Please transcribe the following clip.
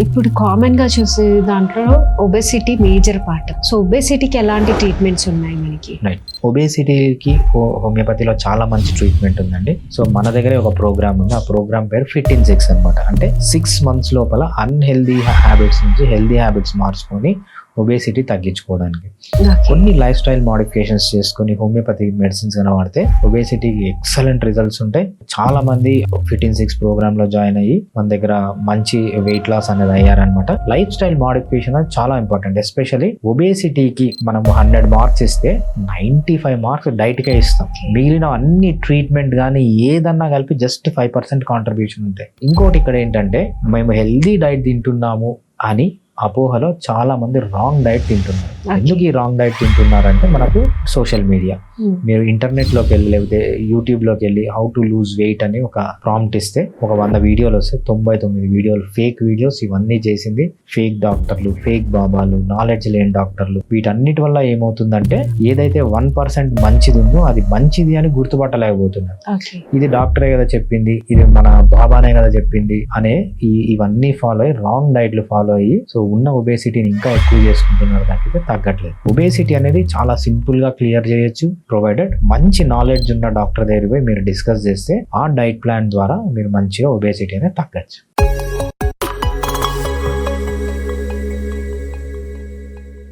ఇప్పుడు కామన్ గా చూసే దాంట్లో ఒబెసిటీ మేజర్ పార్ట్. సో ఒబెసిటీకి ఎలాంటి ట్రీట్మెంట్స్ ఉన్నాయి మనకి? రైట్, ఒబేసిటీకి హోమియోపతిలో చాలా మంచి ట్రీట్మెంట్ ఉందండి. సో మన దగ్గరే ఒక ప్రోగ్రామ్ ఉంది. ఆ ప్రోగ్రామ్ పేరు ఫిట్ ఇన్ 6 అనమాట. అంటే 6 months లోపల అన్హెల్దీ హ్యాబిట్స్ నుంచి హెల్దీ హ్యాబిట్స్ మార్చుకొని ఒబేసిటీ తగ్గించుకోవడానికి కొన్ని లైఫ్ స్టైల్ మోడిఫికేషన్స్ చేసుకుని హోమియోపతి మెడిసిన్స్ కన్నా వాడితే ఒబేసిటీకి ఎక్సలెంట్ రిజల్ట్స్ ఉంటాయి. చాలా మంది ఫిట్ ఇన్ 6 ప్రోగ్రామ్ లో జాయిన్ అయ్యి మన దగ్గర మంచి వెయిట్ లాస్ అనేది అయ్యారనమాట. లైఫ్ స్టైల్ మోడిఫికేషన్ అది చాలా ఇంపార్టెంట్. ఎస్పెషల్లీ ఒబేసిటీకి మనం 100 మార్క్స్ ఇస్తే 95 మార్క్స్ డైట్ కే ఇస్తాం. మిగిలిన అన్ని ట్రీట్మెంట్ కానీ ఏదన్నా కలిపి జస్ట్ 5% కాంట్రిబ్యూషన్ ఉంటాయి. ఇంకోటి ఇక్కడ ఏంటంటే మేము హెల్దీ డైట్ తింటున్నాము అని అపోహలో చాలా మంది రాంగ్ డైట్ తింటున్నారు. ఎందుకు ఈ రాంగ్ డైట్ తింటున్నారంటే మనకు సోషల్ మీడియా, మీరు ఇంటర్నెట్ లోకి వెళ్ళి లేకపోతే యూట్యూబ్ లోకి వెళ్ళి హౌ టు లూజ్ వెయిట్ అని ఒక ప్రాంప్ట్ ఇస్తే ఒక 100 వీడియోలు వస్తే 99 వీడియోలు ఫేక్ వీడియోస్. ఇవన్నీ చేసింది ఫేక్ డాక్టర్లు, ఫేక్ బాబాలు, నాలెడ్జ్ లేని డాక్టర్లు. వీటన్నిటి వల్ల ఏమవుతుందంటే ఏదైతే 1% మంచిది ఉందో అది మంచిది అని గుర్తుపట్టలేకపోతున్నారు. ఇది డాక్టరే కదా చెప్పింది, ఇది మన బాబానే కదా చెప్పింది అనే ఇవన్నీ ఫాలో అయ్యి రాంగ్ డైట్లు ఫాలో అయ్యి సో ఉన్న ఒబేసిటీని ఇంకా ఎక్కువ చేసుకుంటున్నారు. దానికి తగ్గట్లేదు. ఒబేసిటీ అనేది చాలా సింపుల్ గా క్లియర్ చేయొచ్చు, ప్రొవైడెడ్ మంచి నాలెడ్జ్ ఉన్న డాక్టర్ దగ్గర పోయి మీరు డిస్కస్ చేస్తే ఆ డైట్ ప్లాన్ ద్వారా మీరు మంచిగా ఒబేసిటీ అనేది తగ్గచ్చు.